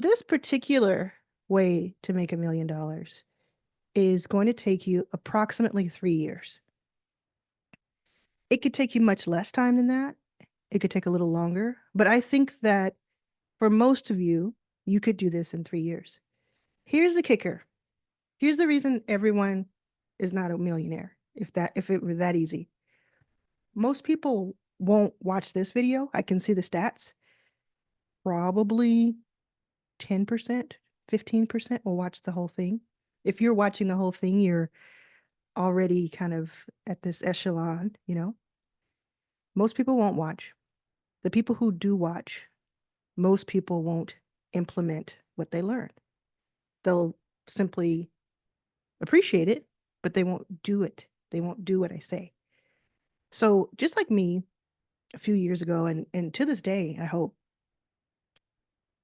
this particular way to make $1 million is going to take you approximately 3 years. It could take you much less time than that. It could take a little longer, but I think that for most of you, you could do this in 3 years. Here's the kicker. Here's the reason everyone is not a millionaire, if it were that easy. Most people won't watch this video. I can see the stats. Probably 10%, 15% will watch the whole thing. If you're watching the whole thing, you're already kind of at this echelon, you know. Most people won't watch. The people who do watch, most people won't implement what they learn. They'll simply appreciate it, but they won't do it. They won't do what I say. So just like me a few years ago, and to this day, I hope,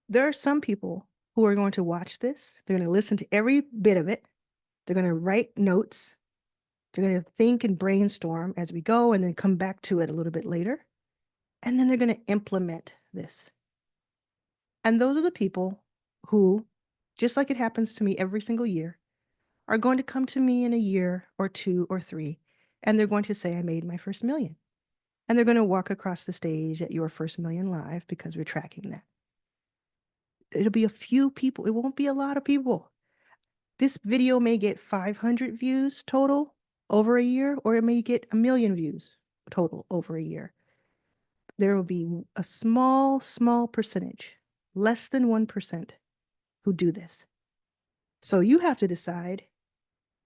there are some people who are going to watch this. They're going to listen to every bit of it. They're going to write notes. They're going to think and brainstorm as we go and then come back to it a little bit later. And then they're going to implement this. And those are the people who, just like it happens to me every single year, are going to come to me in a year or 2 or 3, and they're going to say, I made my first million. And they're going to walk across the stage at your first million live because we're tracking that. It'll be a few people. It won't be a lot of people. This video may get 500 views total over a year, or it may get 1 million views total over a year. There will be a small, small percentage, less than 1%, who do this. So you have to decide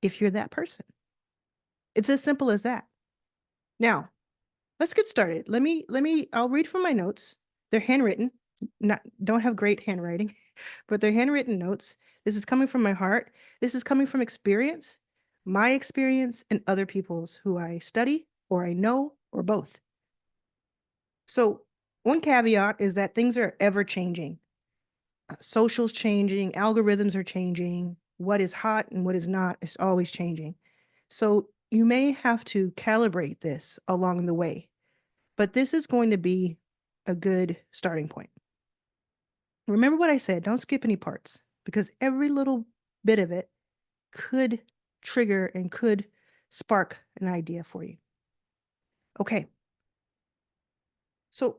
if you're that person. It's as simple as that. Now, let's get started. I'll read from my notes. They're handwritten, don't have great handwriting, but they're handwritten notes. This is coming from my heart. This is coming from experience, my experience and other people's who I study or I know or both. So one caveat is that things are ever changing. Social's changing, algorithms are changing. What is hot and what is not is always changing. So you may have to calibrate this along the way, but this is going to be a good starting point. Remember what I said, don't skip any parts, because every little bit of it could trigger and could spark an idea for you. Okay. So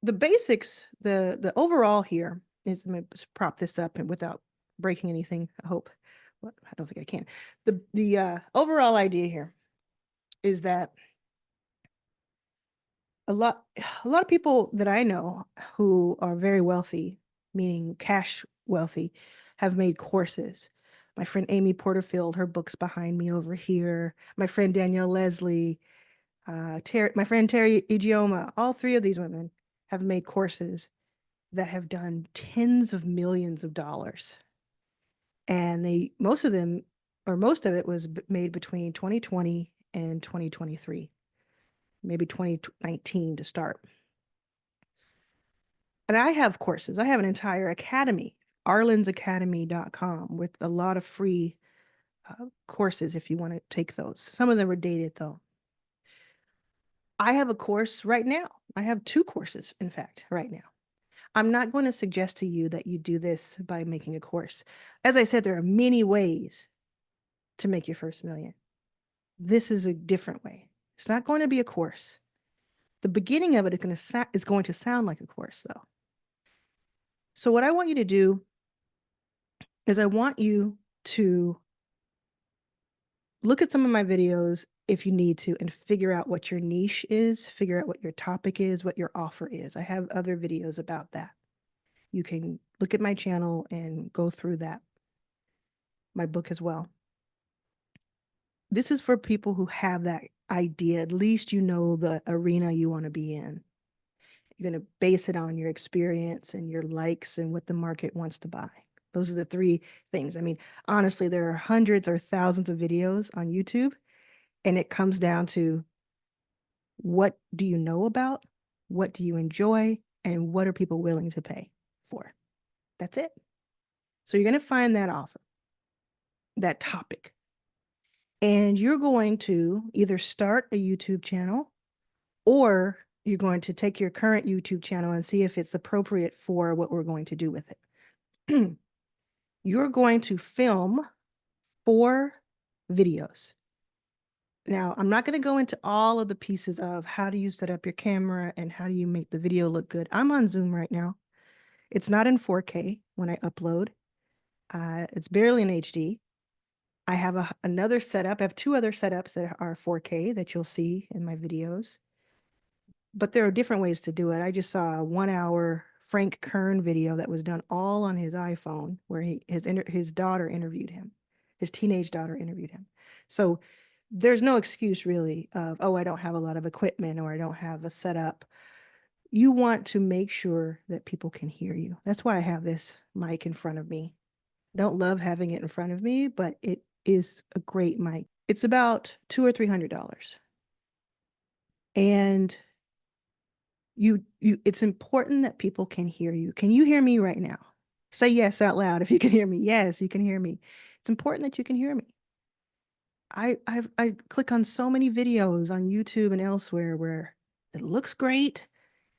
the basics, the overall here is, I'm going to prop this up and without breaking anything, I hope. Well, I don't think I can. The overall idea here is that a lot of people that I know who are very wealthy, meaning cash wealthy, have made courses. My friend Amy Porterfield, her book's behind me over here. My friend Danielle Leslie, my friend Terry Igioma, all three of these women have made courses that have done tens of millions of dollars. And most of it was made between 2020 and 2023, maybe 2019 to start. And I have courses. I have an entire academy, arlansacademy.com, with a lot of free courses if you want to take those. Some of them are dated though. I have a course right now. I have 2 courses, in fact, right now. I'm not going to suggest to you that you do this by making a course. As I said, there are many ways to make your first million. This is a different way. It's not going to be a course. The beginning of it is going to sound like a course, though. So what I want you to do is I want you to look at some of my videos if you need to and figure out what your niche is, figure out what your topic is, what your offer is. I have other videos about that. You can look at my channel and go through that. My book as well. This is for people who have that idea. At least you know the arena you want to be in. You're going to base it on your experience and your likes and what the market wants to buy. Those are the 3 things. I mean, honestly, there are hundreds or thousands of videos on YouTube, and it comes down to what do you know about, what do you enjoy, and what are people willing to pay for? That's it. So you're going to find that offer, that topic. And you're going to either start a YouTube channel, or you're going to take your current YouTube channel and see if it's appropriate for what we're going to do with it. You're going to film 4 videos. Now, I'm not going to go into all of the pieces of how do you set up your camera and how do you make the video look good. I'm on Zoom right now. It's not in 4K when I upload. It's barely in HD. I have another setup. I have 2 other setups that are 4K that you'll see in my videos. But there are different ways to do it. I just saw a 1-hour Frank Kern video that was done all on his iPhone where his daughter interviewed him. His teenage daughter interviewed him. So there's no excuse really of, oh, I don't have a lot of equipment or I don't have a setup. You want to make sure that people can hear you. That's why I have this mic in front of me. I don't love having it in front of me, but it is a great mic. It's about $200 or $300. And it's important that people can hear you. Can you hear me right now? Say yes out loud if you can hear me. Yes, you can hear me. It's important that you can hear me. I click on so many videos on YouTube and elsewhere where it looks great.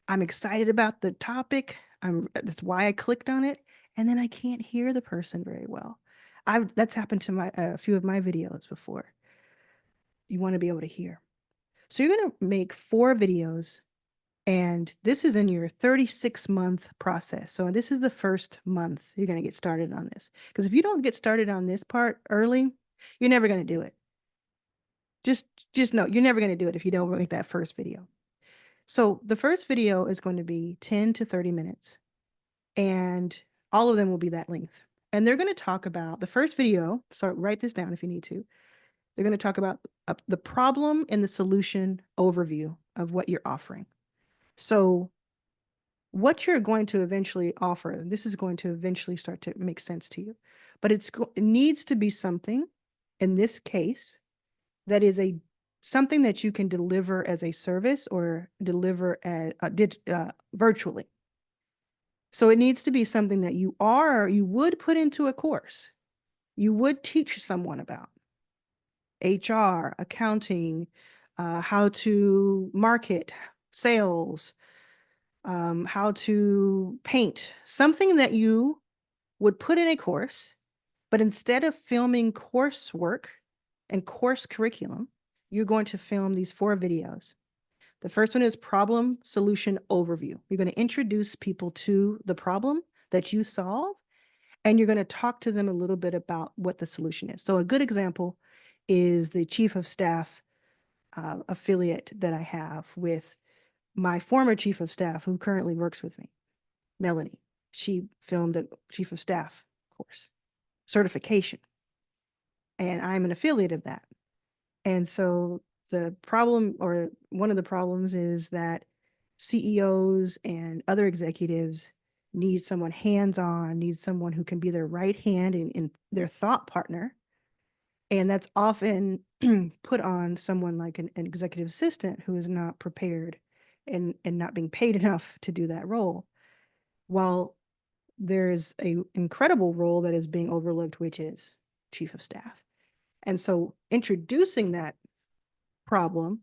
I'm excited about the topic. That's why I clicked on it, and then I can't hear the person very well. That's happened to a few of my videos before. You want to be able to hear. So you're going to make 4 videos, and this is in your 36-month process. So this is the first month you're going to get started on this. Because if you don't get started on this part early, you're never going to do it. Just know you're never going to do it if you don't make that first video. So the first video is going to be 10 to 30 minutes, and all of them will be that length. And they're going to talk about the first video. So write this down if you need to. They're going to talk about the problem and the solution overview of what you're offering. So what you're going to eventually offer, this is going to eventually start to make sense to you, but it needs to be something, in this case, that is something that you can deliver as a service or deliver virtually. So it needs to be something that you would put into a course. You would teach someone about HR, accounting, how to market, sales, how to paint, something that you would put in a course, but instead of filming coursework and course curriculum, you're going to film these 4 videos. The first one is problem solution overview. You're going to introduce people to the problem that you solve, and you're going to talk to them a little bit about what the solution is. So a good example is the chief of staff affiliate that I have with my former chief of staff who currently works with me, Melanie. She filmed a chief of staff course certification, and I'm an affiliate of that. And so the problem, or one of the problems, is that CEOs and other executives need someone hands-on, need someone who can be their right hand and their thought partner. And that's often put on someone like an executive assistant who is not prepared and not being paid enough to do that role. While there's an incredible role that is being overlooked, which is chief of staff. And so introducing that problem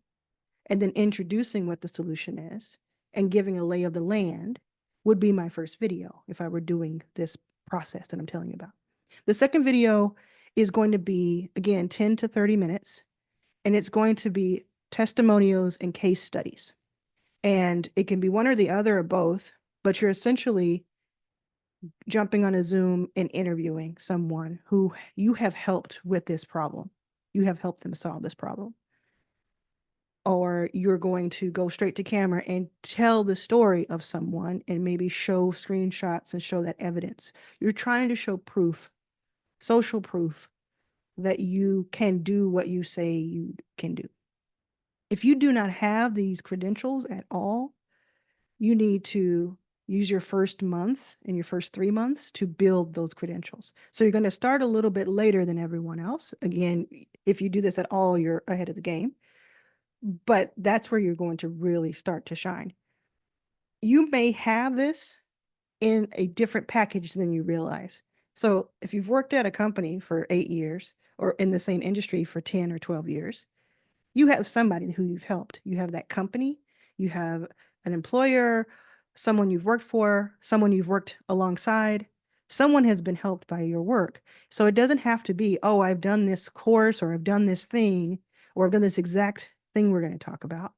and then introducing what the solution is and giving a lay of the land would be my first video if I were doing this process that I'm telling you about. The second video is going to be, again, 10 to 30 minutes, and it's going to be testimonials and case studies. And it can be one or the other or both, but you're essentially jumping on a Zoom and interviewing someone who you have helped with this problem. You have helped them solve this problem. Or you're going to go straight to camera and tell the story of someone and maybe show screenshots and show that evidence. You're trying to show proof, social proof, that you can do what you say you can do. If you do not have these credentials at all, you need to use your first month and your first 3 months to build those credentials. So you're going to start a little bit later than everyone else. Again, if you do this at all, you're ahead of the game. But that's where you're going to really start to shine. You may have this in a different package than you realize. So if you've worked at a company for 8 years or in the same industry for 10 or 12 years, you have somebody who you've helped. You have that company, you have an employer, someone you've worked for, someone you've worked alongside Someone has been helped by your work. So it doesn't have to be, oh, I've done this course or I've done this thing or I've done this exact thing we're going to talk about.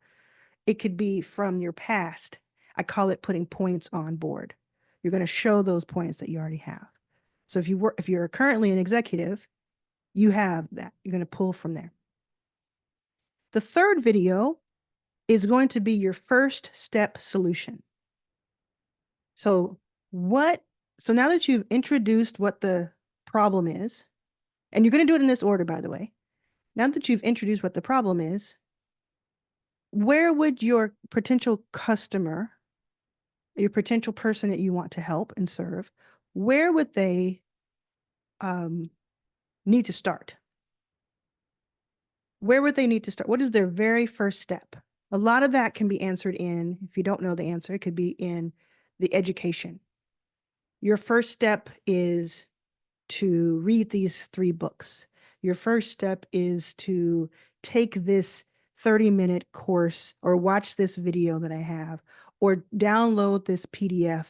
It could be from your past. I call it putting points on board. You're going to show those points that you already have. So if you're currently an executive, you have that. You're going to pull from there. The third video is going to be your first step solution. So so now that you've introduced what the problem is, and you're going to do it in this order, by the way. Now that you've introduced what the problem is, where would your potential customer, your potential person that you want to help and serve, where would they need to start? Where would they need to start? What is their very first step? A lot of that can be answered if you don't know the answer, it could be in the education. Your first step is to read these 3 books. Your first step is to take this 30-minute course or watch this video that I have or download this PDF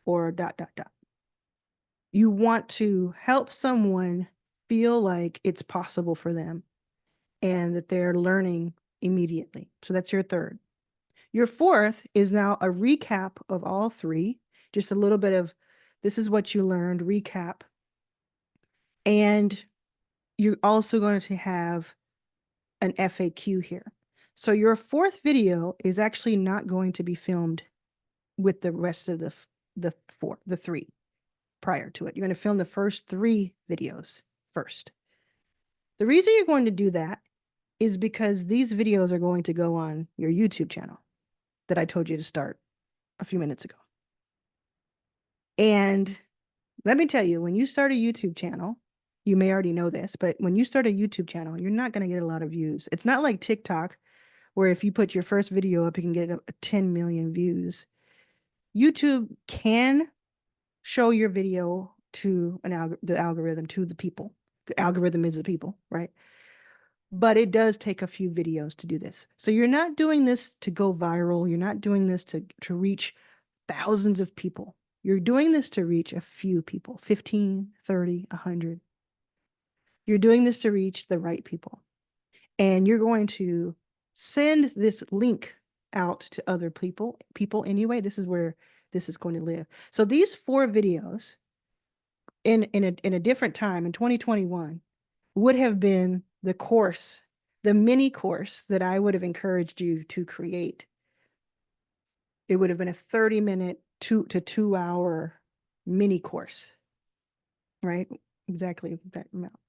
or ... You want to help someone feel like it's possible for them and that they're learning immediately. So that's your third. Your fourth is now a recap of all 3, just a little bit of this is what you learned, recap. And you're also going to have an FAQ here. So your fourth video is actually not going to be filmed with the rest of the 3 prior to it. You're going to film the first 3 videos first. The reason you're going to do that is because these videos are going to go on your YouTube channel that I told you to start a few minutes ago. And let me tell you, when you start a YouTube channel, you may already know this, but when you start a YouTube channel, you're not going to get a lot of views. It's not like TikTok, where if you put your first video up, you can get 10 million views. YouTube can show your video to the algorithm, to the people. The algorithm is the people, right? But it does take a few videos to do this. So you're not doing this to go viral. You're not doing this to reach thousands of people. You're doing this to reach a few people, 15, 30, 100. You're doing this to reach the right people. And you're going to send this link out to other people anyway. This is where this is going to live. So these 4 videos in a different time in 2021 would have been the course, the mini course that I would have encouraged you to create. It would have been a 30-minute 2 to 2 hour mini course, right? Exactly that amount.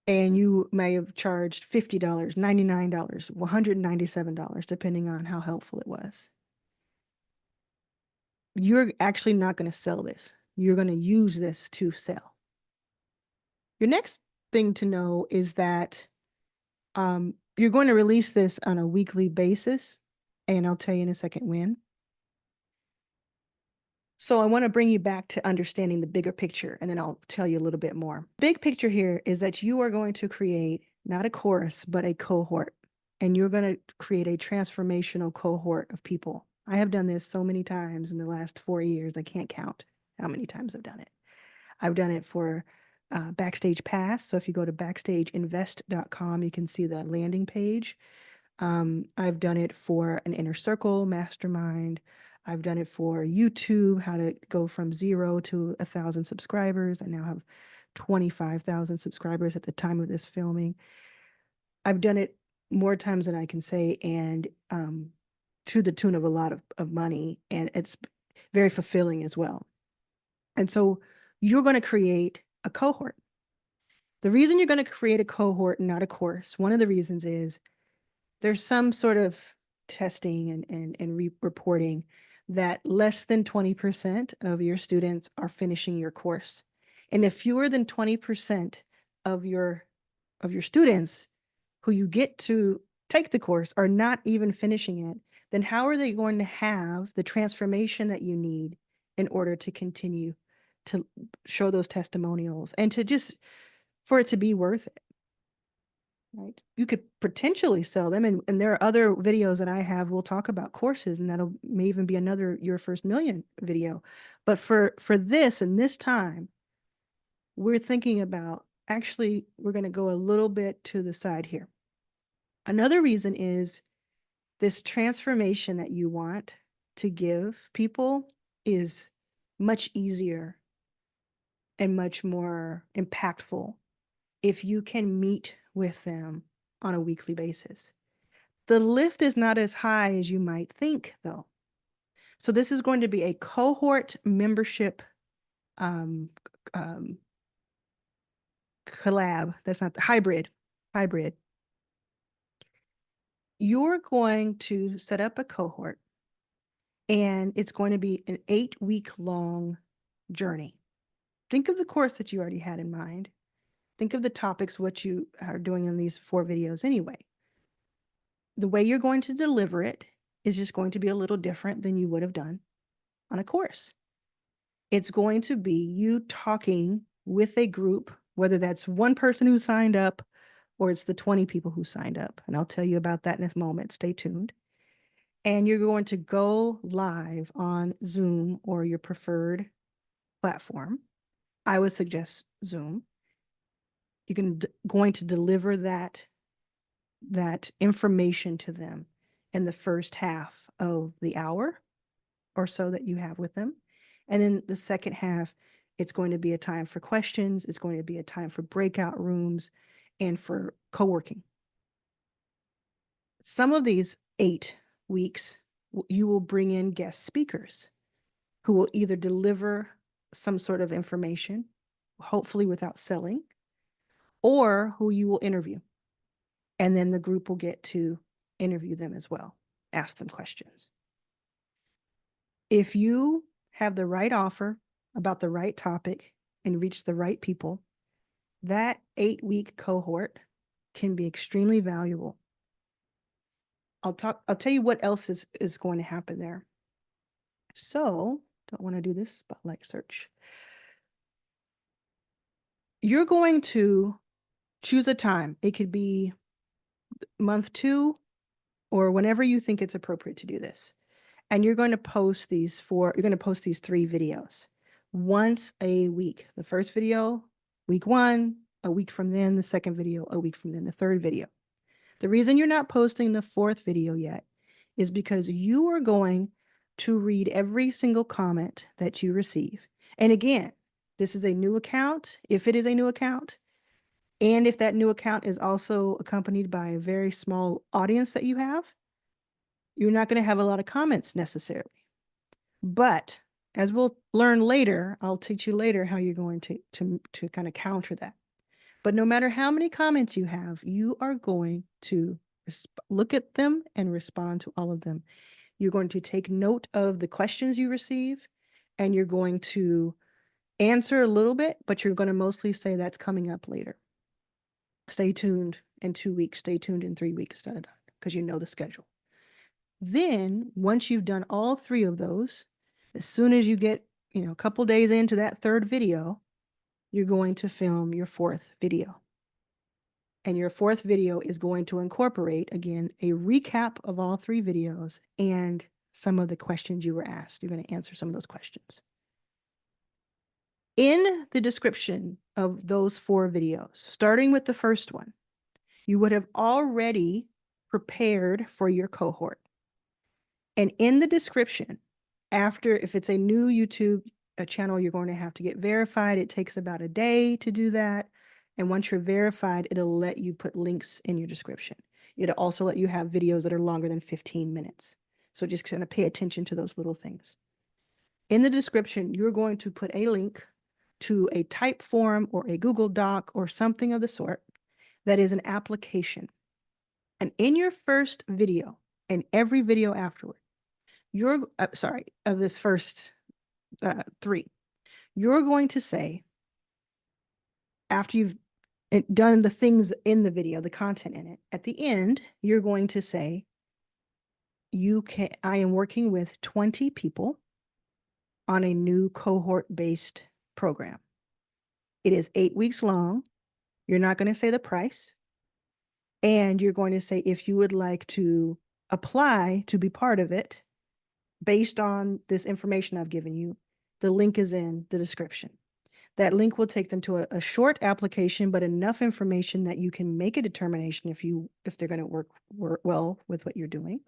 And you may have charged $50, $99, $197, depending on how helpful it was. You're actually not going to sell this. You're going to use this to sell. Your next thing to know is that you're going to release this on a weekly basis, and I'll tell you in a second when. So I want to bring you back to understanding the bigger picture, and then I'll tell you a little bit more. Big picture here is that you are going to create not a course, but a cohort, and you're going to create a transformational cohort of people. I have done this so many times in the last 4 years. I can't count how many times I've done it. I've done it for Backstage Pass. So if you go to backstageinvest.com, you can see the landing page. I've done it for an Inner Circle mastermind. I've done it for YouTube, how to go from 0 to 1,000 subscribers. I now have 25,000 subscribers at the time of this filming. I've done it more times than I can say, and to the tune of a lot of money, and it's very fulfilling as well. And so you're going to create a cohort. The reason you're going to create a cohort and not a course, one of the reasons is there's some sort of testing and reporting that less than 20% of your students are finishing your course. And if fewer than 20% of your students who you get to take the course are not even finishing it, then how are they going to have the transformation that you need in order to continue to show those testimonials and to just for it to be worth it? right? You could potentially sell them. And there are other videos that I have, we'll talk about courses, and that'll may even be another Your First Million video. But for this and this time, we're thinking about actually, we're going to go a little bit to the side here. Another reason is this transformation that you want to give people is much easier and much more impactful if you can meet with them on a weekly basis. The lift is not as high as you might think, though. So this is going to be a cohort membership um, um, collab. That's not the hybrid. Hybrid. You're going to set up a cohort, and it's going to be an 8-week long journey. Think of the course that you already had in mind. Think of the topics, what you are doing in these 4 videos anyway. The way you're going to deliver it is just going to be a little different than you would have done on a course. It's going to be you talking with a group, whether that's one person who signed up or it's the 20 people who signed up. And I'll tell you about that in a moment. Stay tuned. And you're going to go live on Zoom or your preferred platform. I would suggest Zoom. You're going to deliver that information to them in the first half of the hour or so that you have with them. And then the second half, it's going to be a time for questions. It's going to be a time for breakout rooms and for co-working. Some of these 8 weeks, you will bring in guest speakers who will either deliver some sort of information, hopefully without selling, or who you will interview. And then the group will get to interview them as well, ask them questions. If you have the right offer about the right topic and reach the right people, that 8-week cohort can be extremely valuable. I'll tell you what else is going to happen there. So, don't want to do this spotlight search. You're going to choose a time. It could be month 2 or whenever you think it's appropriate to do this. And you're going to post these 3 videos once a week. The first video, week 1, a week from then, the second video, a week from then, the third video. The reason you're not posting the 4th video yet is because you are going to read every single comment that you receive. And again, this is a new account. If it is a new account, and if that new account is also accompanied by a very small audience that you have, you're not going to have a lot of comments necessarily. But as we'll learn later, I'll teach you later how you're going to kind of counter that. But no matter how many comments you have, you are going to look at them and respond to all of them. You're going to take note of the questions you receive, and you're going to answer a little bit, but you're going to mostly say that's coming up later. Stay tuned in 2 weeks, stay tuned in 3 weeks, because you know the schedule. Then, once you've done all 3 of those, as soon as you get, a couple days into that 3rd video, you're going to film your 4th video. And your 4th video is going to incorporate, again, a recap of all 3 videos and some of the questions you were asked. You're going to answer some of those questions. In the description of those 4 videos, starting with the first one, you would have already prepared for your cohort. And in the description, if it's a new YouTube channel, you're going to have to get verified. It takes about a day to do that. And once you're verified, it'll let you put links in your description. It'll also let you have videos that are longer than 15 minutes. So just kind of pay attention to those little things. In the description, you're going to put a link to a Typeform or a Google Doc or something of the sort that is an application. And in your first video and every video afterward, of this first 3, you're going to say, after you've done the things in the video, the content in it, at the end, you're going to say, I am working with 20 people on a new cohort-based program. It is 8 weeks long. You're not going to say the price. And you're going to say if you would like to apply to be part of it based on this information I've given you, the link is in the description. That link will take them to a short application, but enough information that you can make a determination if they're going to work well with what you're doing.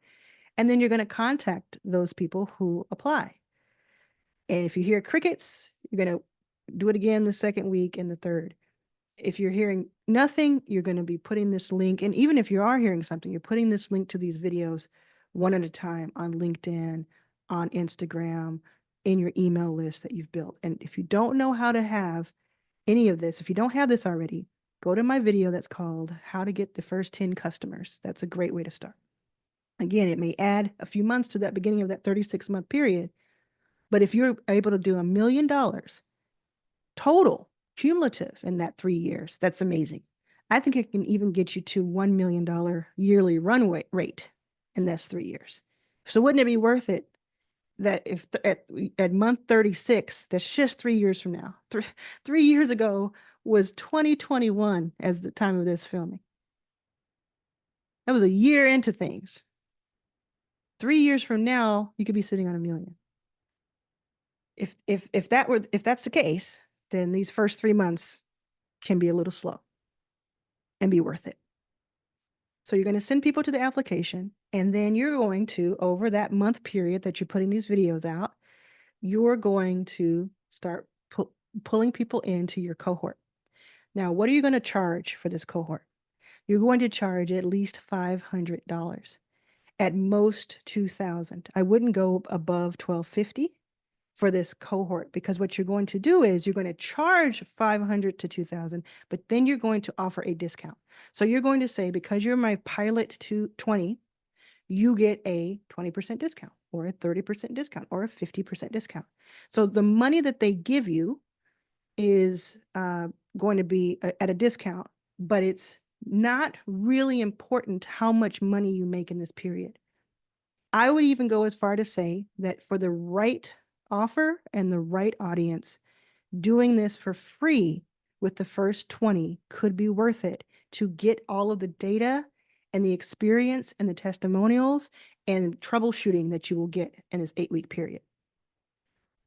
And then you're going to contact those people who apply. And if you hear crickets, you're going to do it again the second week and the third. If you're hearing nothing, you're going to be putting this link. And even if you are hearing something, you're putting this link to these videos one at a time on LinkedIn, on Instagram, in your email list that you've built. And if you don't know how to have any of this, if you don't have this already, go to my video that's called How to Get the First 10 Customers. That's a great way to start. Again, it may add a few months to that beginning of that 36-month period. But if you're able to do $1 million total cumulative in that 3 years, that's amazing. I think it can even get you to $1 million yearly runway rate in those 3 years. So wouldn't it be worth it that if at month 36, that's just 3 years from now. 3 years ago was 2021 as the time of this filming. That was a year into things. 3 years from now, you could be sitting on $1 million. If that's the case, then these first 3 months can be a little slow and be worth it. So you're going to send people to the application, and then you're going to, over that month period that you're putting these videos out, you're going to start pulling people into your cohort. Now, what are you going to charge for this cohort? You're going to charge at least $500, at most $2,000. I wouldn't go above $1,250 for this cohort, because what you're going to do is you're going to charge $500 to $2,000, but then you're going to offer a discount. So you're going to say, because you're my pilot to 20, you get a 20% discount or a 30% discount or a 50% discount. So the money that they give you is going to be at a discount, but it's not really important how much money you make in this period. I would even go as far to say that for the right offer and the right audience, doing this for free with the first 20 could be worth it to get all of the data and the experience and the testimonials and troubleshooting that you will get in this 8-week period.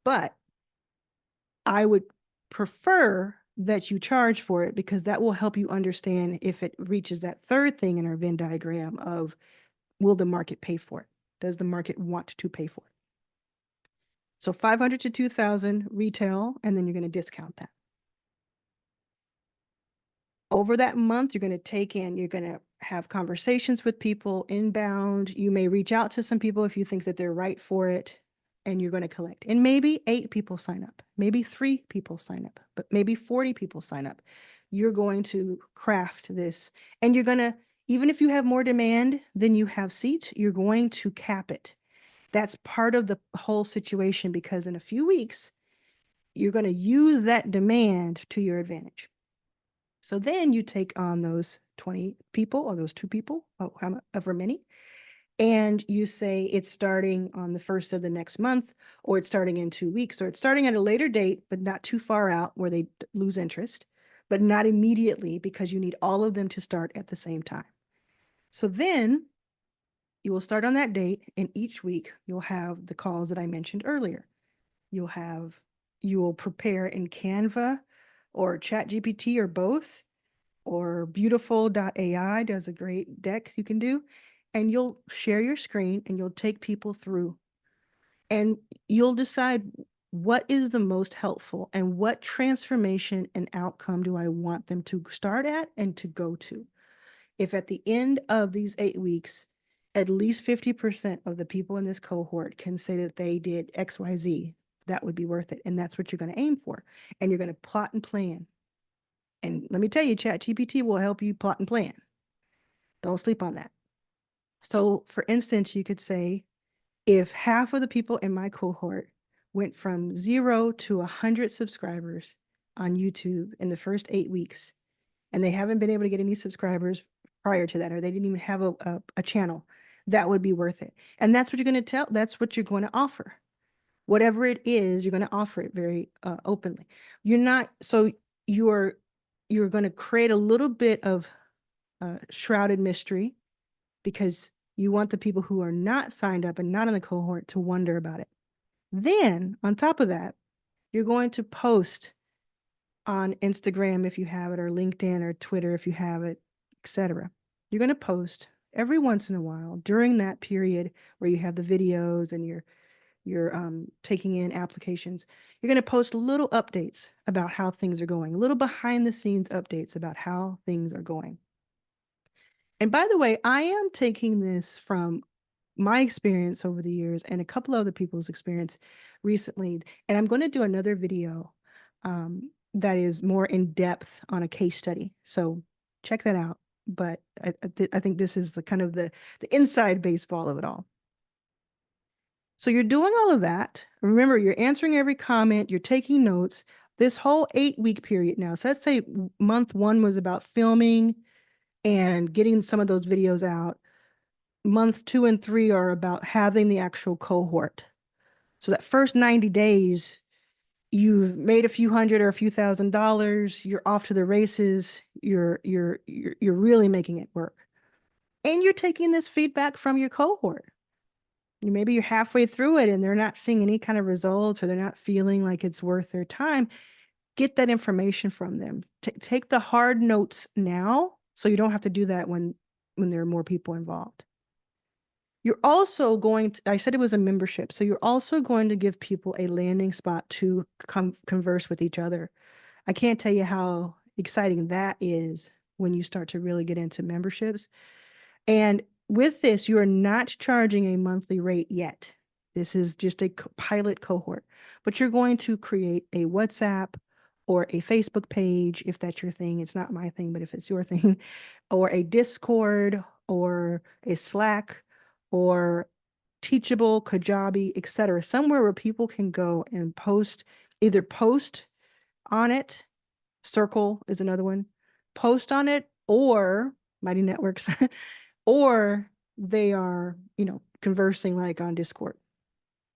But I would prefer that you charge for it, because that will help you understand if it reaches that third thing in our Venn diagram of, will the market pay for it? Does the market want to pay for it? So 500 to 2,000 retail, and then you're going to discount that. Over that month, you're going to have conversations with people inbound. You may reach out to some people if you think that they're right for it, and you're going to collect. And maybe 8 people sign up, maybe 3 people sign up, but maybe 40 people sign up. You're going to craft this, and you're going to, even if you have more demand than you have seats, you're going to cap it. That's part of the whole situation, because in a few weeks, you're going to use that demand to your advantage. So then you take on those 20 people or those 2 people, however many, and you say it's starting on the 1st of the next month, or it's starting in 2 weeks, or it's starting at a later date, but not too far out where they lose interest, but not immediately, because you need all of them to start at the same time. So then you will start on that date, and each week you'll have the calls that I mentioned earlier. You will prepare in Canva or ChatGPT or both, or Beautiful.ai does a great deck you can do, and you'll share your screen and you'll take people through, and you'll decide what is the most helpful and what transformation and outcome do I want them to start at and to go to. If at the end of these 8 weeks, at least 50% of the people in this cohort can say that they did XYZ, that would be worth it. And that's what you're going to aim for. And you're going to plot and plan. And let me tell you, ChatGPT will help you plot and plan. Don't sleep on that. So for instance, you could say, if half of the people in my cohort went from 0 to 100 subscribers on YouTube in the first 8 weeks, and they haven't been able to get any subscribers prior to that, or they didn't even have a channel, that would be worth it. And that's what you're going to that's what you're going to offer. Whatever it is, you're going to offer it very openly. You're going to create a little bit of shrouded mystery because you want the people who are not signed up and not in the cohort to wonder about it. Then, on top of that, you're going to post on Instagram if you have it, or LinkedIn or Twitter if you have it, etc. You're going to post every once in a while during that period where you have the videos and you're taking in applications. You're going to post little updates about how things are going, little behind the scenes updates about how things are going. And by the way, I am taking this from my experience over the years and a couple other people's experience recently. And I'm going to do another video that is more in depth on a case study. So check that out. But I think this is the kind of the inside baseball of it all. So you're doing all of that. Remember, you're answering every comment, you're taking notes. This whole 8-week period now. So let's say month 1 was about filming and getting some of those videos out. Months 2 and 3 are about having the actual cohort. So that first 90 days, you've made a few hundred or a few $1,000s, you're off to the races, you're really making it work. And you're taking this feedback from your cohort. Maybe you're halfway through it and they're not seeing any kind of results, or they're not feeling like it's worth their time. Get that information from them. Take the hard notes now so you don't have to do that when there are more people involved. You're also going to, I said it was a membership, so you're also going to give people a landing spot to converse with each other. I can't tell you how exciting that is when you start to really get into memberships. And with this, you are not charging a monthly rate yet. This is just a pilot cohort, but you're going to create a WhatsApp or a Facebook page if that's your thing. It's not my thing, but if it's your thing, or a Discord or a Slack or Teachable, Kajabi, etc., somewhere where people can go and either post on it. Circle is another one. Post on it, or Mighty Networks, or they are, conversing like on Discord,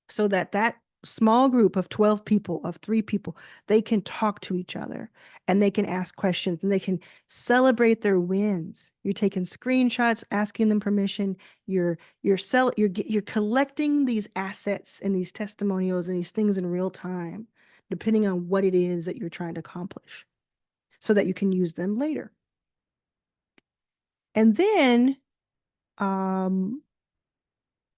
so that small group of 12 people, of 3 people, they can talk to each other and they can ask questions and they can celebrate their wins. You're taking screenshots, asking them permission. You're collecting these assets and these testimonials and these things in real time, depending on what it is that you're trying to accomplish, so that you can use them later. And then, again,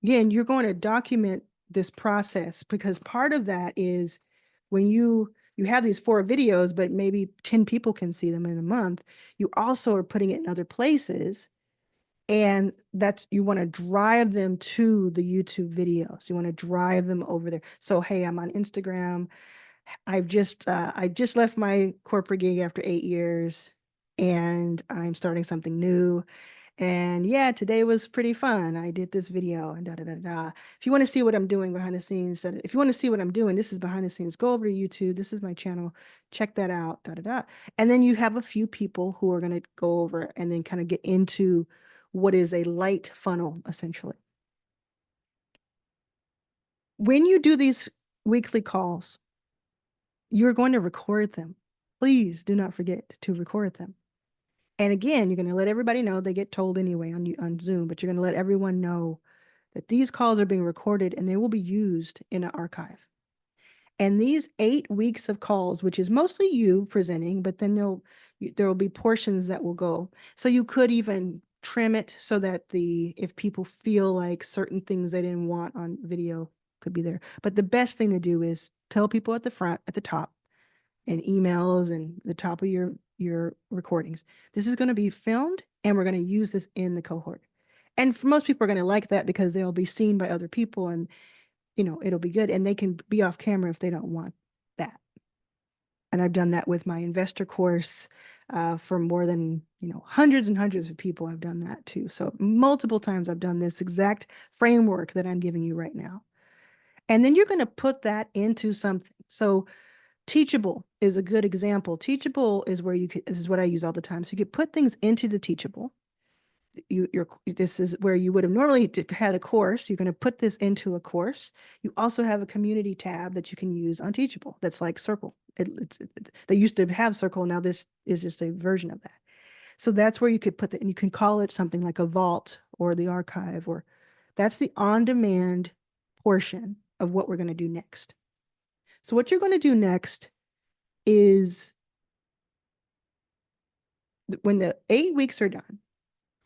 you're going to document this process, because part of that is when you have these 4 videos, but maybe 10 people can see them in a month, you also are putting it in other places. And you want to drive them to the YouTube videos. You want to drive them over there. So, hey, I'm on Instagram. I just left my corporate gig after 8 years and I'm starting something new. And yeah, today was pretty fun. I did this video and da da da da. If you want to see what I'm doing behind the scenes, if you want to see what I'm doing, this is behind the scenes. Go over to YouTube. This is my channel. Check that out. Da da da. And then you have a few people who are going to go over and then kind of get into what is a light funnel, essentially. When you do these weekly calls, you're going to record them. Please do not forget to record them. And again, you're going to let everybody know. They get told anyway on Zoom, but you're going to let everyone know that these calls are being recorded and they will be used in an archive. And these 8 weeks of calls, which is mostly you presenting, but then there will be portions that will go. So you could even trim it so that if people feel like certain things they didn't want on video could be there. But the best thing to do is tell people at the top, and emails and the top of your recordings, this is going to be filmed and we're going to use this in the cohort. And for most people are going to like that because they'll be seen by other people and it'll be good, and they can be off camera if they don't want that. And I've done that with my investor course for more than hundreds and hundreds of people. I've done that too. So multiple times I've done this exact framework that I'm giving you right now. And then you're going to put that into something. So Teachable is a good example. Teachable is where this is what I use all the time. So you could put things into the Teachable. This is where you would have normally had a course. You're going to put this into a course. You also have a community tab that you can use on Teachable. That's like Circle. They used to have Circle. Now this is just a version of that. So that's where you could put and you can call it something like a vault or the archive, or that's the on-demand portion of what we're going to do next. So what you're going to do next is when the 8 weeks are done,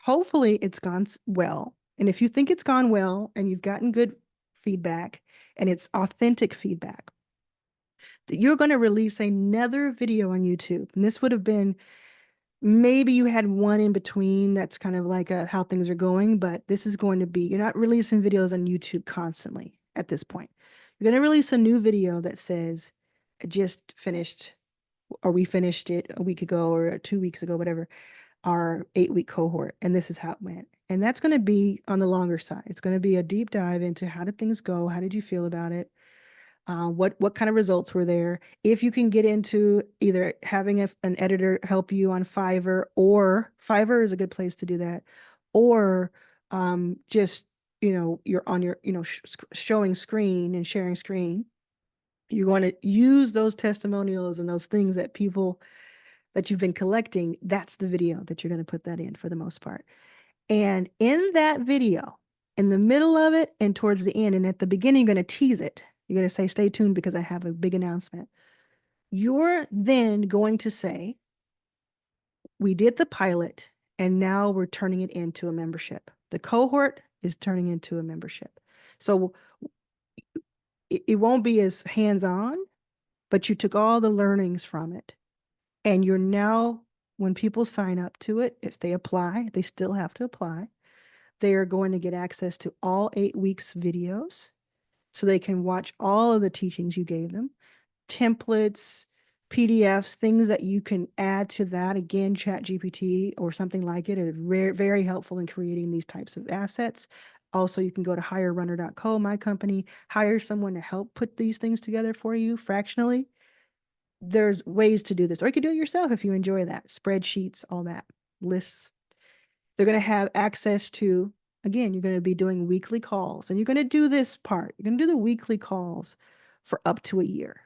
hopefully it's gone well. And if you think it's gone well and you've gotten good feedback and it's authentic feedback, you're going to release another video on YouTube. And this would have been maybe you had one in between that's kind of like how things are going, but this is going to be, you're not releasing videos on YouTube constantly at this point. You're going to release a new video that says, I just finished, or we finished it a week ago or 2 weeks ago, whatever, our 8-week cohort, and this is how it went. And that's going to be on the longer side. It's going to be a deep dive into how did things go? How did you feel about it? What kind of results were there? If you can get into either having an editor help you on Fiverr, or Fiverr is a good place to do that, or just you're on your showing screen and sharing screen. You're going to use those testimonials and those things that people that you've been collecting. That's the video that you're going to put that in for the most part. And in that video, in the middle of it and towards the end, and at the beginning, you're going to tease it. You're going to say, stay tuned because I have a big announcement. You're then going to say, we did the pilot and now we're turning it into a membership. The cohort is turning into a membership. So it won't be as hands-on, but you took all the learnings from it. And you're now, when people sign up to it, if they apply, they still have to apply. They are going to get access to all 8 weeks videos so they can watch all of the teachings you gave them, templates, PDFs, things that you can add to that. Again, ChatGPT or something like it is very, very helpful in creating these types of assets. Also, you can go to hirerunner.co, my company, hire someone to help put these things together for you fractionally. There's ways to do this, or you could do it yourself if you enjoy that. Spreadsheets, all that, lists. They're going to have access to, again, you're going to be doing weekly calls, and you're going to do this part. You're going to do the weekly calls for up to a year.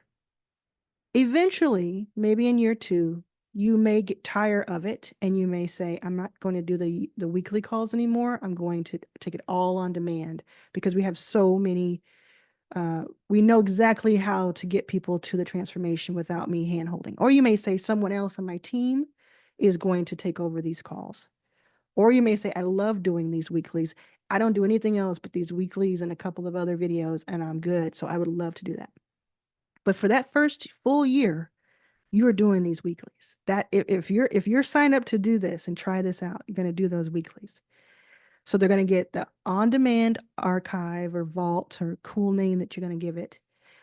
Eventually, maybe in year 2, you may get tired of it and you may say, I'm not going to do the weekly calls anymore. I'm going to take it all on demand because we have so many, we know exactly how to get people to the transformation without me handholding. Or you may say someone else on my team is going to take over these calls. Or you may say, I love doing these weeklies. I don't do anything else but these weeklies and a couple of other videos, and I'm good. So I would love to do that. But for that first full year, you're doing these weeklies. That if you're signed up to do this and try this out, you're going to do those weeklies. So they're going to get the on-demand archive or vault or cool name that you're going to give it.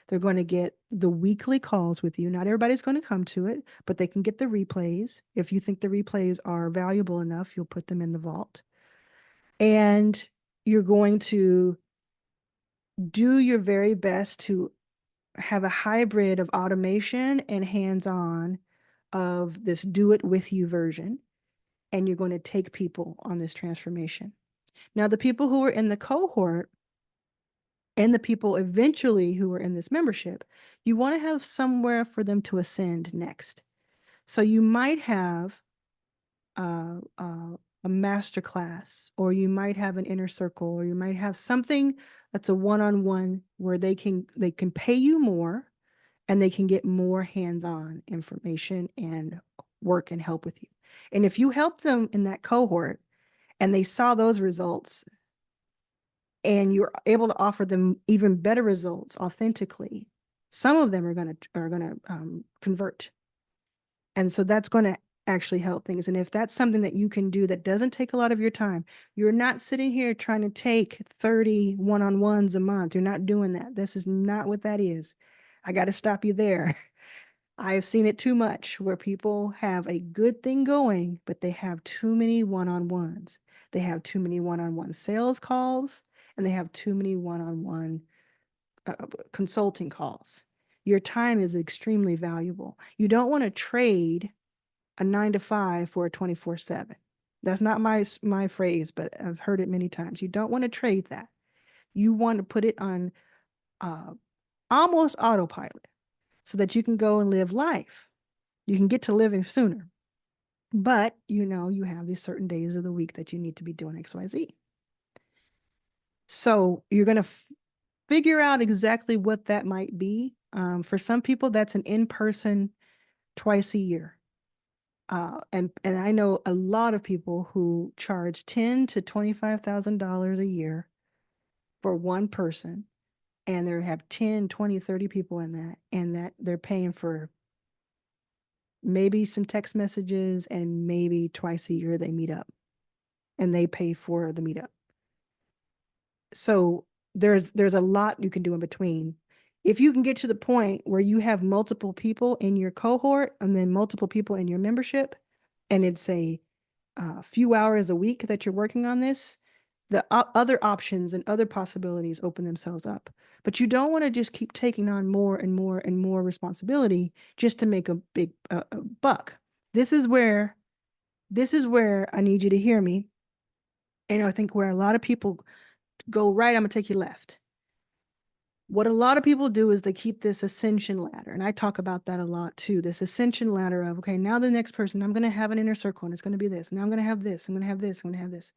They're going to get the weekly calls with you. Not everybody's going to come to it, but they can get the replays. If you think the replays are valuable enough, you'll put them in the vault. And you're going to do your very best to have a hybrid of automation and hands-on of this do it with you version. And you're going to take people on this transformation. Now, the people who are in the cohort and the people eventually who are in this membership, you want to have somewhere for them to ascend next. So you might have a master class, or you might have an inner circle, or you might have something that's a one-on-one where they can pay you more and they can get more hands-on information and work and help with you. And if you help them in that cohort and they saw those results and you're able to offer them even better results authentically, some of them are going to convert. And so that's going to actually help things. And if that's something that you can do that doesn't take a lot of your time, you're not sitting here trying to take 30 one-on-ones a month. You're not doing that. This is not what that is. I got to stop you there. I've seen it too much where people have a good thing going, but they have too many one-on-ones. They have too many one-on-one sales calls, and they have too many one-on-one consulting calls. Your time is extremely valuable. You don't want to trade a 9 to 5 for a 24/7. That's not my phrase, but I've heard it many times. You don't want to trade that. You want to put it on almost autopilot so that you can go and live life. You can get to living sooner. But you have these certain days of the week that you need to be doing XYZ. So you're going to figure out exactly what that might be. For some people, that's an in-person twice a year. And I know a lot of people who charge $10,000 to $25,000 a year for one person, and they have 10, 20, 30 people in that, and that they're paying for maybe some text messages, and maybe twice a year they meet up and they pay for the meetup. So there's a lot you can do in between. If you can get to the point where you have multiple people in your cohort and then multiple people in your membership, and it's a few hours a week that you're working on this, the other options and other possibilities open themselves up. But you don't want to just keep taking on more and more and more responsibility just to make a big buck. This is where I need you to hear me. And I think where a lot of people go right, I'm gonna take you left. What a lot of people do is they keep this ascension ladder. And I talk about that a lot too. This ascension ladder of, okay, now the next person, I'm going to have an inner circle and it's going to be this. Now I'm going to have this. I'm going to have this. I'm going to have this.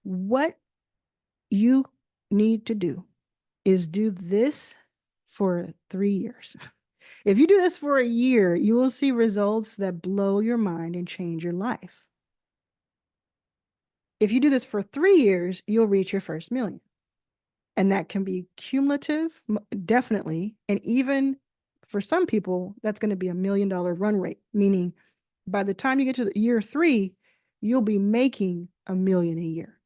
What you need to do is do this for 3 years. If you do this for a year, you will see results that blow your mind and change your life. If you do this for 3 years, you'll reach your first million. And that can be cumulative, definitely. And even for some people, that's going to be $1 million run rate, meaning by the time you get to the year 3, you'll be making $1 million a year.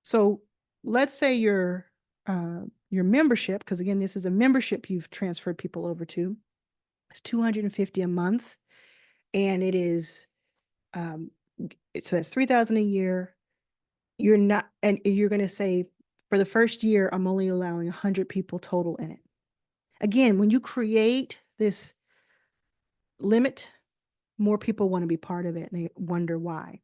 So let's say your membership, because again, this is a membership you've transferred people over to, it's $250 a month, and it says $3,000 a year. You're not, and you're going to say, for the first year, I'm only allowing 100 people total in it. Again, when you create this limit, more people want to be part of it and they wonder why.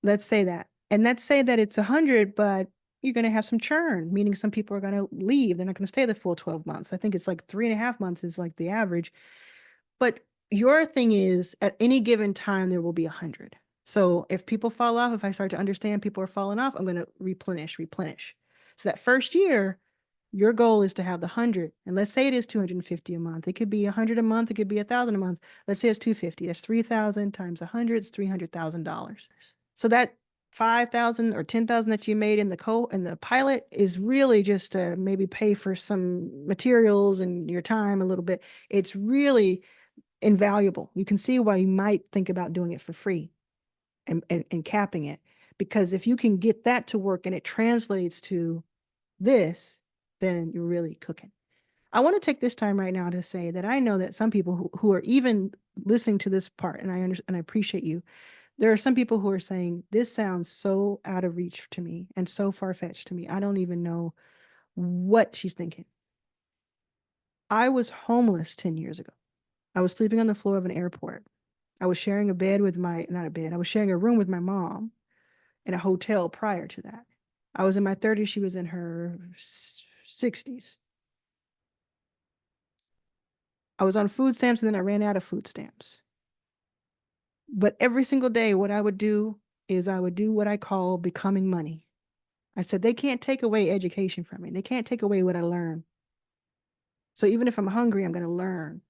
Let's say that. And let's say that it's 100, but you're going to have some churn, meaning some people are going to leave. They're not going to stay the full 12 months. I think it's like 3.5 months is like the average. But your thing is at any given time, there will be 100. So if people fall off, if I start to understand people are falling off, I'm going to replenish. So that first year, your goal is to have the 100. And let's say it is 250 a month. It could be 100 a month. It could be 1,000 a month. Let's say it's 250. That's 3,000 times 100. It's $300,000. So that 5,000 or 10,000 that you made in the pilot is really just to maybe pay for some materials and your time a little bit. It's really invaluable. You can see why you might think about doing it for free and capping it. Because if you can get that to work and it translates to this, then you're really cooking. I want to take this time right now to say that I know that some people who are even listening to this part, and I appreciate you. There are some people who are saying, this sounds so out of reach to me and so far-fetched to me. I don't even know what she's thinking. I was homeless 10 years ago. I was sleeping on the floor of an airport. I was sharing a bed with not a bed, I was sharing a room with my mom in a hotel prior to that. I was in my 30s, she was in her 60s. I was on food stamps and then I ran out of food stamps. But every single day, what I would do is I would do what I call becoming money. I said, they can't take away education from me. They can't take away what I learn. So even if I'm hungry, I'm going to learn.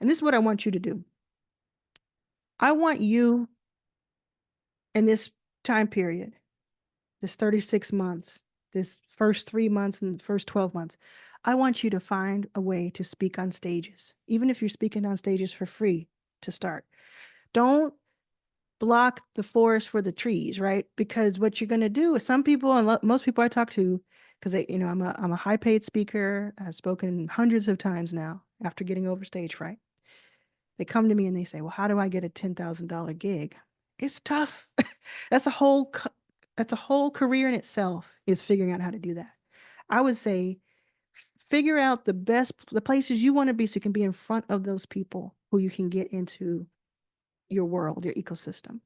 And this is what I want you to do. I want you in this time period, this 36 months, this first 3 months and the first 12 months, I want you to find a way to speak on stages, even if you're speaking on stages for free to start. Don't block the forest for the trees, right? Because what you're going to do is some people and most people I talk to, because I'm a high paid speaker. I've spoken hundreds of times now after getting over stage fright. They come to me and they say, well, how do I get a $10,000 gig? It's tough. That's a whole career in itself, is figuring out how to do that. I would say figure out the places you want to be so you can be in front of those people who you can get into your world, your ecosystem,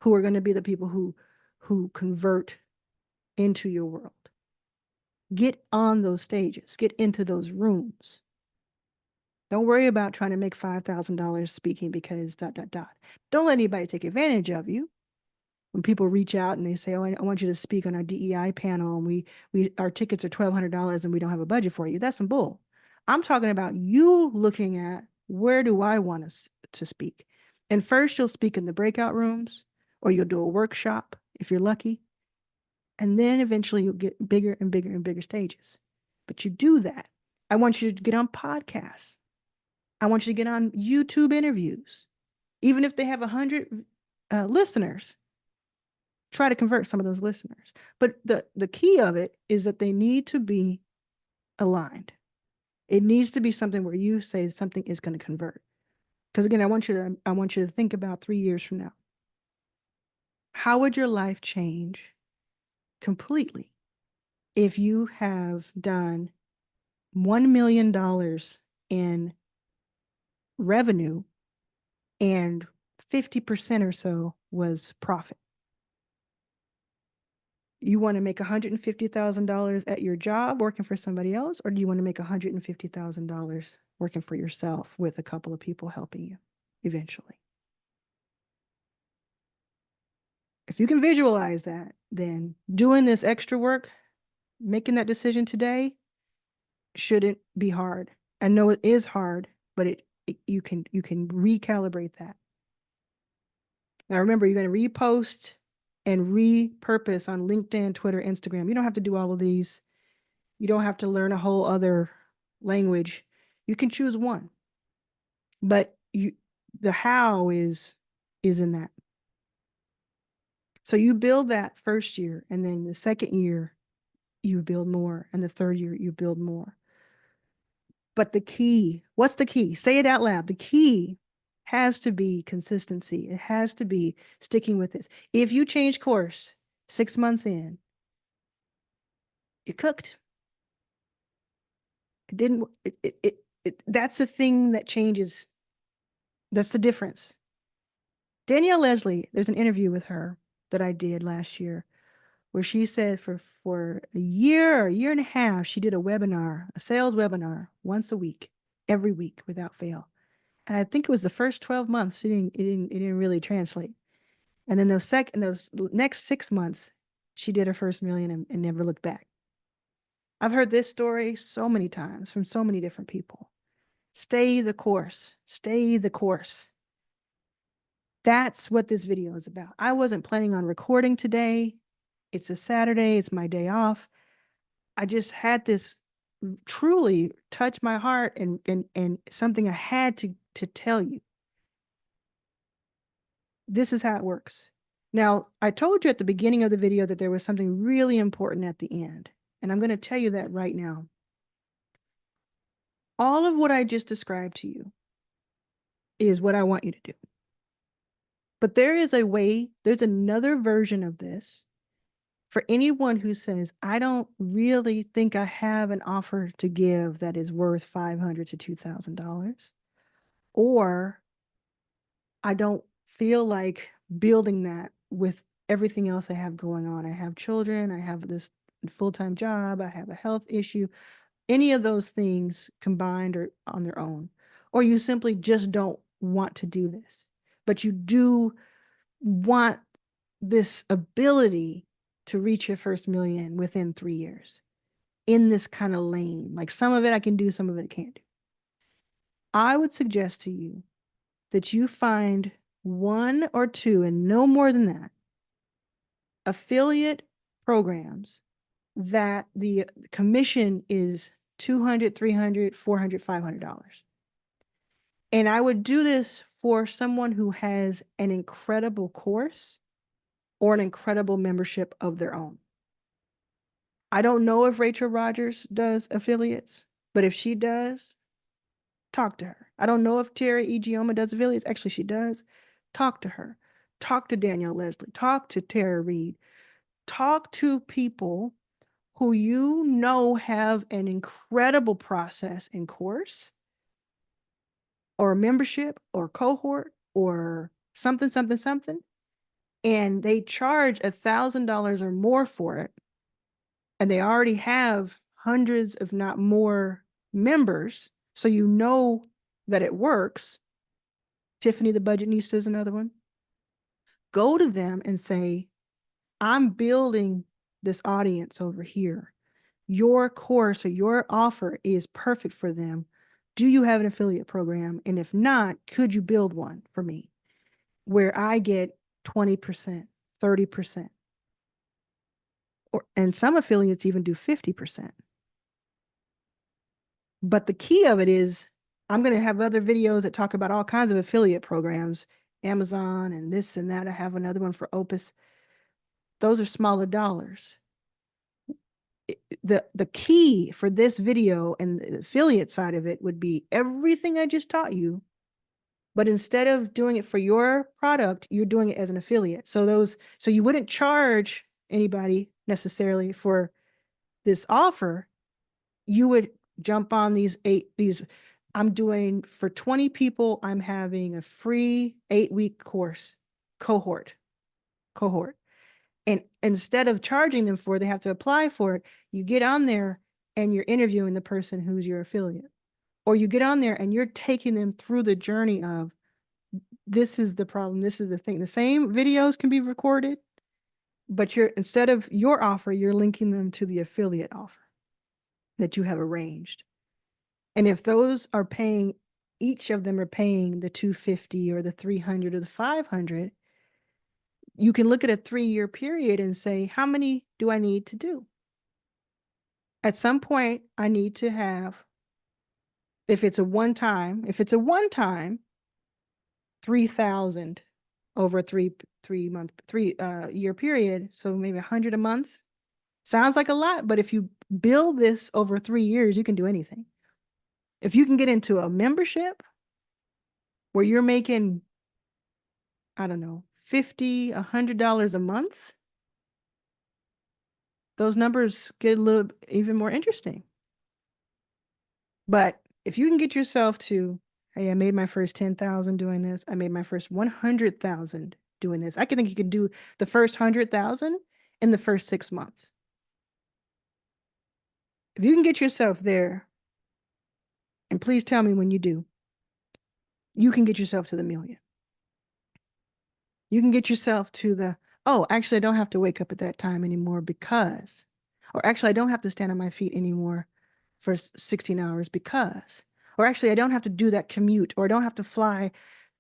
who are going to be the people who convert into your world. Get on those stages, get into those rooms. Don't worry about trying to make $5,000 speaking because ... Don't let anybody take advantage of you. When people reach out and they say, "Oh, I want you to speak on our DEI panel, and our tickets are $1,200 and we don't have a budget for you," that's some bull. I'm talking about you looking at, where do I want us to speak? And first you'll speak in the breakout rooms, or you'll do a workshop if you're lucky. And then eventually you'll get bigger and bigger and bigger stages. But you do that. I want you to get on podcasts. I want you to get on YouTube interviews. Even if they have 100 listeners, try to convert some of those listeners. But the key of it is that they need to be aligned. It needs to be something where you say something is going to convert. Because again, I want you to think about 3 years from now. How would your life change completely if you have done $1 million in revenue and 50% or so was profit? You want to make $150,000 at your job working for somebody else, or do you want to make $150,000 working for yourself with a couple of people helping you eventually? If you can visualize that, then doing this extra work, making that decision today, shouldn't be hard. I know it is hard, but you can recalibrate that. Now remember, you're going to repost and repurpose on LinkedIn, Twitter, Instagram. You don't have to do all of these. You don't have to learn a whole other language. You can choose one. But the how is in that. So you build that first year, and then the second year you build more, and the third year you build more. But the key, what's the key? Say it out loud. The key has to be consistency. It has to be sticking with this. If you change course 6 months in, you're cooked. It didn't, that's the thing that changes. That's the difference. Danielle Leslie, there's an interview with her that I did last year where she said for a year or a year and a half, she did a webinar, a sales webinar once a week, every week without fail. And I think it was the first 12 months, it didn't really translate. And then those next 6 months, she did her first million and never looked back. I've heard this story so many times from so many different people. Stay the course. Stay the course. That's what this video is about. I wasn't planning on recording today. It's a Saturday. It's my day off. I just had this truly touch my heart and something I had to tell you. This is how it works. Now, I told you at the beginning of the video that there was something really important at the end, and I'm going to tell you that right now. All of what I just described to you is what I want you to do. But there is a way, there's another version of this for anyone who says, I don't really think I have an offer to give that is worth $500 to $2,000, or I don't feel like building that with everything else I have going on. I have children, I have this full-time job, I have a health issue, any of those things combined or on their own, or you simply just don't want to do this, but you do want this ability to reach your first million within 3 years in this kind of lane. Like some of it I can do, some of it I can't do. I would suggest to you that you find 1 or 2, and no more than that, affiliate programs that the commission is $200, $300, $400, $500. And I would do this for someone who has an incredible course or an incredible membership of their own. I don't know if Rachel Rogers does affiliates, but if she does, talk to her. I don't know if Terry Egioma does affiliates. Actually, she does. Talk to her. Talk to Danielle Leslie. Talk to Tara Reid. Talk to people who you know have an incredible process and course or membership or cohort or something, something, something, and they charge $1,000 or more for it, and they already have hundreds, if not more, members. So you know that it works, Tiffany the Budgetnista is another one. Go to them and say, I'm building this audience over here. Your course or your offer is perfect for them. Do you have an affiliate program? And if not, could you build one for me where I get 20%, 30%? And some affiliates even do 50%. But the key of it is I'm going to have other videos that talk about all kinds of affiliate programs, Amazon and this and that. I have another one for Opus. Those are smaller dollars. The key for this video and the affiliate side of it would be everything I just taught you, but instead of doing it for your product, you're doing it as an affiliate. So you wouldn't charge anybody necessarily for this offer. You would jump on these I'm doing for 20 people, I'm having a free 8-week course cohort. And instead of charging them for it, they have to apply for it. You get on there and you're interviewing the person who's your affiliate. Or you get on there and you're taking them through the journey of, this is the problem, this is the thing. The same videos can be recorded, but instead of your offer, you're linking them to the affiliate offer that you have arranged. And if those are paying, each of them are paying the $250 or the $300 or the $500, you can look at a 3-year period and say, how many do I need to do? At some point, I need to have, if it's a one-time, 3,000 over a three-year period, so maybe 100 a month. Sounds like a lot, but if you build this over 3 years, you can do anything. If you can get into a membership where you're making, I don't know, $50, $100 a month, those numbers get a little even more interesting. But if you can get yourself to, hey, I made my first 10,000 doing this, I made my first 100,000 doing this. I can think you could do the first 100,000 in the first 6 months. If you can get yourself there, and please tell me when you do, you can get yourself to the million. You can get yourself to the, oh, actually, I don't have to wake up at that time anymore because, or actually, I don't have to stand on my feet anymore for 16 hours because, or actually, I don't have to do that commute, or I don't have to fly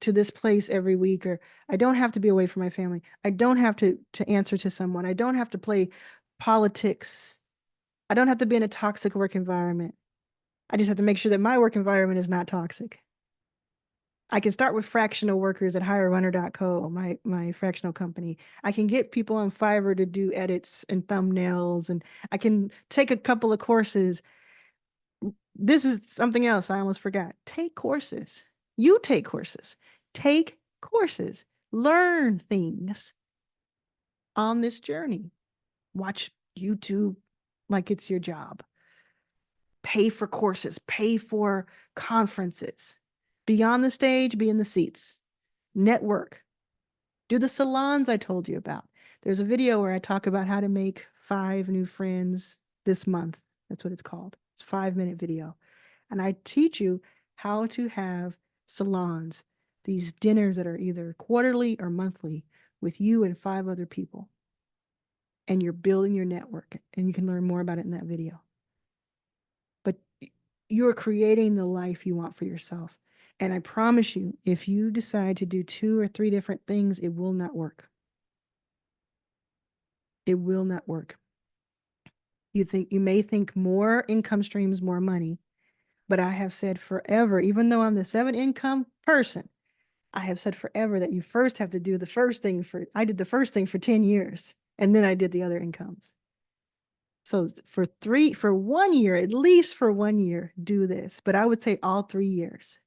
to this place every week, or I don't have to be away from my family. I don't have to answer to someone. I don't have to play politics. I don't have to be in a toxic work environment. I just have to make sure that my work environment is not toxic. I can start with fractional workers at hirerunner.co, my fractional company. I can get people on Fiverr to do edits and thumbnails, and I can take a couple of courses. This is something else I almost forgot. Take courses. You take courses. Take courses. Learn things on this journey. Watch YouTube like it's your job. Pay for courses. Pay for conferences. Be on the stage, be in the seats. Network. Do the salons I told you about. There's a video where I talk about how to make 5 new friends this month. That's what it's called. It's a 5-minute video. And I teach you how to have salons, these dinners that are either quarterly or monthly with you and 5 other people. And you're building your network, and you can learn more about it in that video. But you're creating the life you want for yourself. And I promise you, if you decide to do 2 or 3 different things, it will not work. It will not work. You may think more income streams, more money, but I have said forever, even though I'm the 7-income person, I have said forever that you first have to do the first thing I did the first thing for 10 years, and then I did the other incomes. So for 1 year, at least for 1 year, do this. But I would say all 3 years.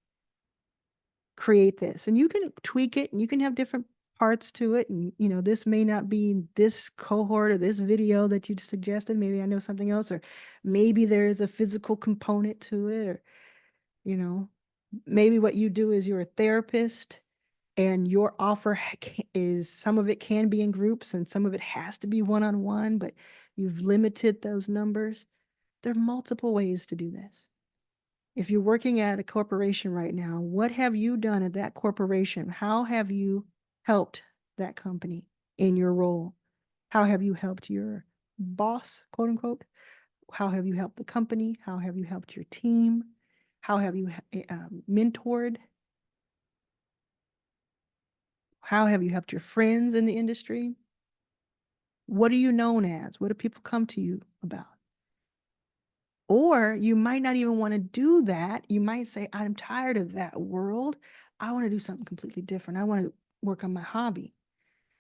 Create this, and you can tweak it, and you can have different parts to it. And, this may not be this cohort or this video that you suggested. Maybe I know something else, or maybe there's a physical component to it, or, maybe what you do is you're a therapist and your offer is, some of it can be in groups and some of it has to be one-on-one, but you've limited those numbers. There are multiple ways to do this. If you're working at a corporation right now, what have you done at that corporation? How have you helped that company in your role? How have you helped your boss, quote unquote? How have you helped the company? How have you helped your team? How have you mentored? How have you helped your friends in the industry? What are you known as? What do people come to you about? Or you might not even want to do that. You might say, I'm tired of that world. I want to do something completely different. I want to work on my hobby.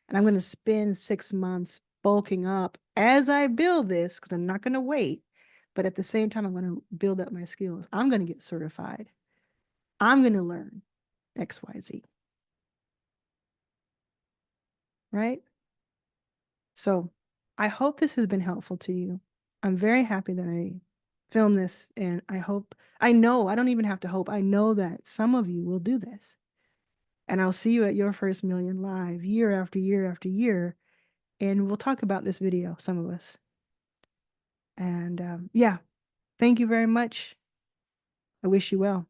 And I'm going to spend 6 months bulking up as I build this because I'm not going to wait. But at the same time, I'm going to build up my skills. I'm going to get certified. I'm going to learn XYZ. Right? So I hope this has been helpful to you. I'm very happy that I filmed this, and I know, I don't even have to hope. I know that some of you will do this. And I'll see you at your first million live year after year after year. And we'll talk about this video, some of us. And yeah, thank you very much. I wish you well.